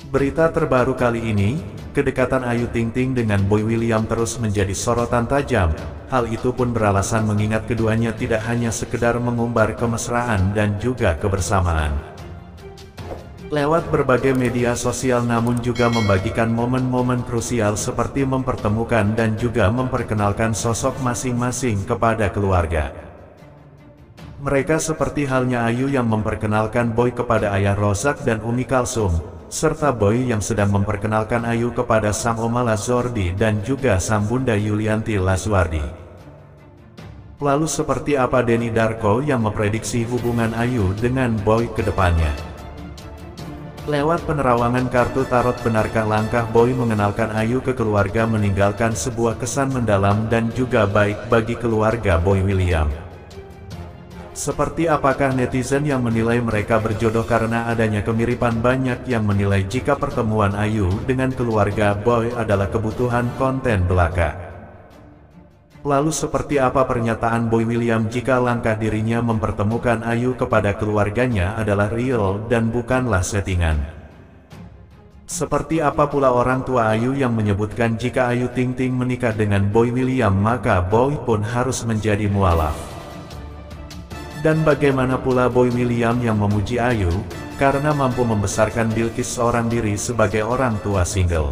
Berita terbaru kali ini, kedekatan Ayu Ting Ting dengan Boy William terus menjadi sorotan tajam. Hal itu pun beralasan mengingat keduanya tidak hanya sekedar mengumbar kemesraan dan juga kebersamaan. Lewat berbagai media sosial namun juga membagikan momen-momen krusial seperti mempertemukan dan juga memperkenalkan sosok masing-masing kepada keluarga. Mereka seperti halnya Ayu yang memperkenalkan Boy kepada ayah Rozak dan Umi Kalsum, serta Boy yang sedang memperkenalkan Ayu kepada sang Oma Lazordi dan juga sang Bunda Yulianti Lazuardi. Lalu seperti apa Denny Darko yang memprediksi hubungan Ayu dengan Boy ke depannya? Lewat penerawangan kartu tarot, benarkah langkah Boy mengenalkan Ayu ke keluarga meninggalkan sebuah kesan mendalam dan juga baik bagi keluarga Boy William? Seperti apakah netizen yang menilai mereka berjodoh karena adanya kemiripan? Banyak yang menilai jika pertemuan Ayu dengan keluarga Boy adalah kebutuhan konten belaka. Lalu seperti apa pernyataan Boy William jika langkah dirinya mempertemukan Ayu kepada keluarganya adalah real dan bukanlah settingan? Seperti apa pula orang tua Ayu yang menyebutkan jika Ayu Ting Ting menikah dengan Boy William maka Boy pun harus menjadi mualaf? Dan bagaimana pula Boy William yang memuji Ayu, karena mampu membesarkan Bilqis seorang diri sebagai orang tua single.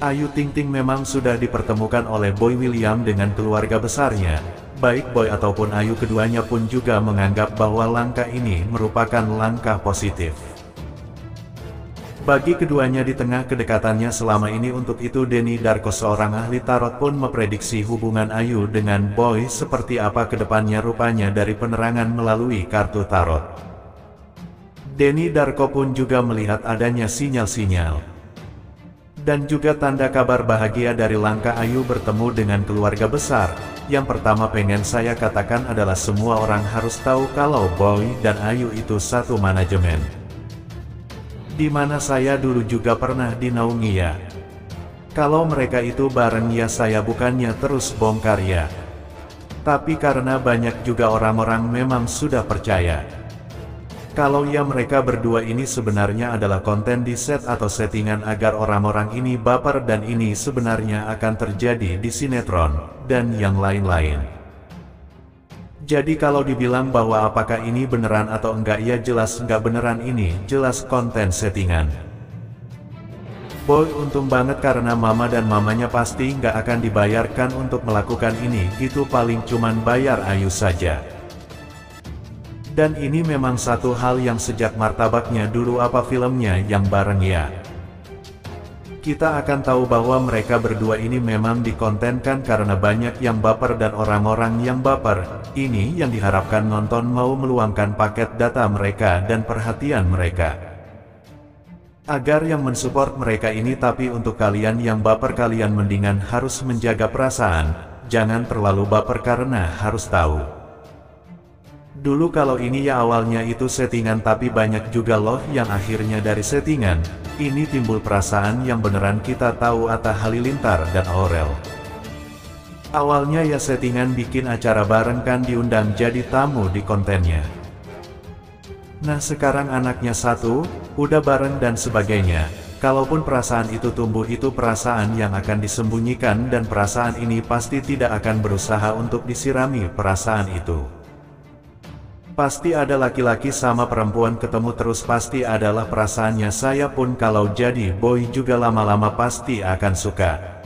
Ayu Ting Ting memang sudah dipertemukan oleh Boy William dengan keluarga besarnya. Baik Boy ataupun Ayu, keduanya pun juga menganggap bahwa langkah ini merupakan langkah positif bagi keduanya di tengah kedekatannya selama ini. Untuk itu Denny Darko, seorang ahli tarot, pun memprediksi hubungan Ayu dengan Boy seperti apa kedepannya rupanya dari penerangan melalui kartu tarot. Denny Darko pun juga melihat adanya sinyal-sinyal dan juga tanda kabar bahagia dari langkah Ayu bertemu dengan keluarga besar. Yang pertama pengen saya katakan adalah semua orang harus tahu kalau Boy dan Ayu itu satu manajemen. Dimana saya dulu juga pernah dinaungi ya. Kalau mereka itu bareng ya saya bukannya terus bongkar ya. Tapi karena banyak juga orang-orang memang sudah percaya kalau ya mereka berdua ini sebenarnya adalah konten di set atau settingan agar orang-orang ini baper, dan ini sebenarnya akan terjadi di sinetron dan yang lain-lain. Jadi kalau dibilang bahwa apakah ini beneran atau enggak, ya jelas enggak beneran, ini jelas konten settingan. Boy untung banget karena mama dan mamanya pasti nggak akan dibayarkan untuk melakukan ini gitu, paling cuman bayar Ayu saja. Dan ini memang satu hal yang sejak martabaknya dulu apa filmnya yang bareng ya. Kita akan tahu bahwa mereka berdua ini memang dikontenkan karena banyak yang baper dan orang-orang yang baper. Ini yang diharapkan nonton mau meluangkan paket data mereka dan perhatian mereka agar yang mensupport mereka ini. Tapi untuk kalian yang baper, kalian mendingan harus menjaga perasaan, jangan terlalu baper karena harus tahu dulu kalau ini ya awalnya itu settingan, tapi banyak juga loh yang akhirnya dari settingan ini timbul perasaan yang beneran. Kita tahu Atta Halilintar dan Aurel awalnya ya settingan, bikin acara bareng kan, diundang jadi tamu di kontennya. Nah sekarang anaknya satu, udah bareng dan sebagainya. Kalaupun perasaan itu tumbuh, itu perasaan yang akan disembunyikan, dan perasaan ini pasti tidak akan berusaha untuk disirami. Perasaan itu pasti ada laki-laki sama perempuan ketemu terus, pasti adalah perasaannya. Saya pun kalau jadi Boy juga lama-lama pasti akan suka.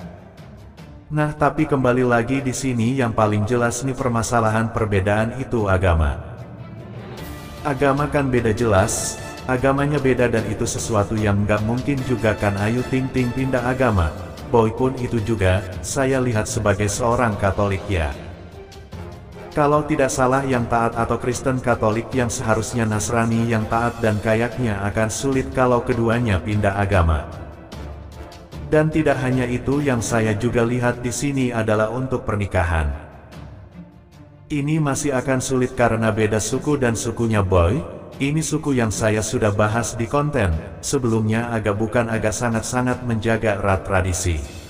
Nah tapi kembali lagi di sini yang paling jelas nih permasalahan perbedaan itu agama. Agama kan beda jelas, agamanya beda, dan itu sesuatu yang nggak mungkin juga kan Ayu Ting Ting pindah agama. Boy pun itu juga, saya lihat sebagai seorang Katolik ya. Kalau tidak salah yang taat atau Kristen Katolik, yang seharusnya Nasrani yang taat, dan kayaknya akan sulit kalau keduanya pindah agama. Dan tidak hanya itu, yang saya juga lihat di sini adalah untuk pernikahan. Ini masih akan sulit karena beda suku, dan sukunya Boy, ini suku yang saya sudah bahas di konten sebelumnya, agak sangat-sangat menjaga erat tradisi.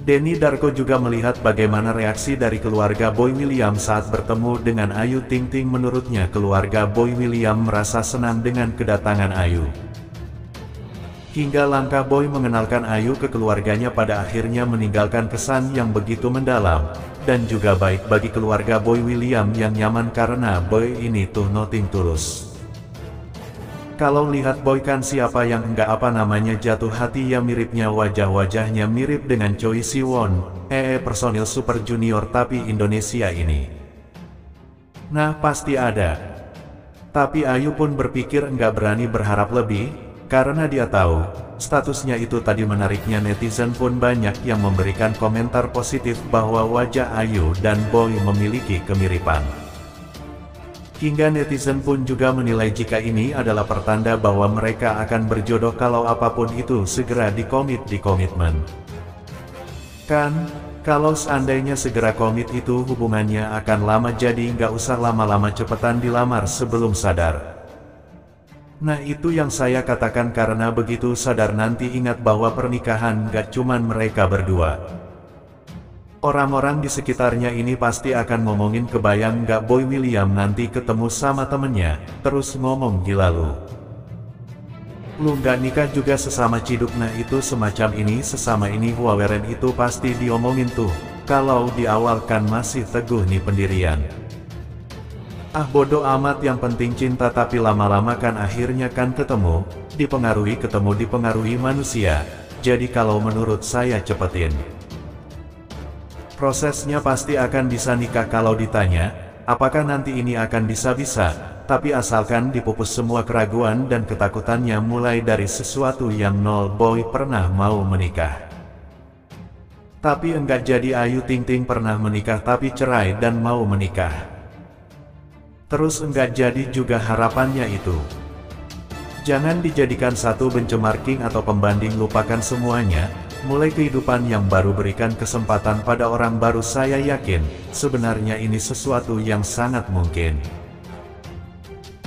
Denny Darko juga melihat bagaimana reaksi dari keluarga Boy William saat bertemu dengan Ayu Ting Ting. Menurutnya keluarga Boy William merasa senang dengan kedatangan Ayu. Hingga langkah Boy mengenalkan Ayu ke keluarganya pada akhirnya meninggalkan kesan yang begitu mendalam, dan juga baik bagi keluarga Boy William yang nyaman karena Boy ini tuh nothing tulus. Kalau lihat Boy kan siapa yang enggak jatuh hati ya, miripnya wajah-wajahnya mirip dengan Choi Siwon, personil Super Junior tapi Indonesia ini. Nah pasti ada. Tapi Ayu pun berpikir enggak berani berharap lebih, karena dia tahu, statusnya itu tadi menariknya. Netizen pun banyak yang memberikan komentar positif bahwa wajah Ayu dan Boy memiliki kemiripan. Hingga netizen pun juga menilai jika ini adalah pertanda bahwa mereka akan berjodoh kalau apapun itu segera dikomitmen. Kan, kalau seandainya segera komit itu hubungannya akan lama, jadi nggak usah lama-lama, cepetan dilamar sebelum sadar. Nah itu yang saya katakan, karena begitu sadar nanti ingat bahwa pernikahan gak cuman mereka berdua. Orang-orang di sekitarnya ini pasti akan ngomongin, kebayang gak Boy William nanti ketemu sama temennya, terus ngomong gila lu gak nikah juga sesama ciduk. Nah itu semacam ini, sesama ini waweren itu pasti diomongin tuh, kalau di awal kan masih teguh nih pendirian. Ah bodoh amat, yang penting cinta, tapi lama-lama kan akhirnya kan dipengaruhi manusia. Jadi kalau menurut saya cepetin. Prosesnya pasti akan bisa nikah. Kalau ditanya, apakah nanti ini akan bisa, tapi asalkan dipupus semua keraguan dan ketakutannya mulai dari sesuatu yang nol. Boy pernah mau menikah, tapi enggak jadi. Ayu Ting Ting pernah menikah tapi cerai dan mau menikah, terus enggak jadi juga. Harapannya itu jangan dijadikan satu benchmarking atau pembanding, lupakan semuanya, mulai kehidupan yang baru, berikan kesempatan pada orang baru. Saya yakin, sebenarnya ini sesuatu yang sangat mungkin.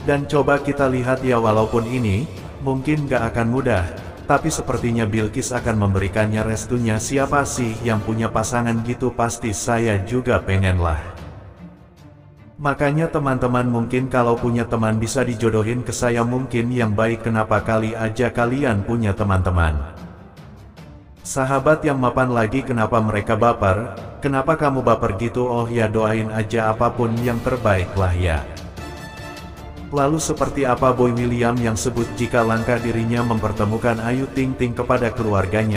Dan coba kita lihat ya, walaupun ini mungkin gak akan mudah, tapi sepertinya Bilqis akan memberikannya restunya. Siapa sih yang punya pasangan gitu? Pasti saya juga pengen lah. Makanya teman-teman, mungkin kalau punya teman bisa dijodohin ke saya, mungkin yang baik. Kenapa kali aja kalian punya teman-teman sahabat yang mapan lagi? Kenapa mereka baper? Kenapa kamu baper gitu? Oh ya, doain aja apapun yang terbaik lah ya. Lalu seperti apa Boy William yang sebut jika langkah dirinya mempertemukan Ayu Ting Ting kepada keluarganya?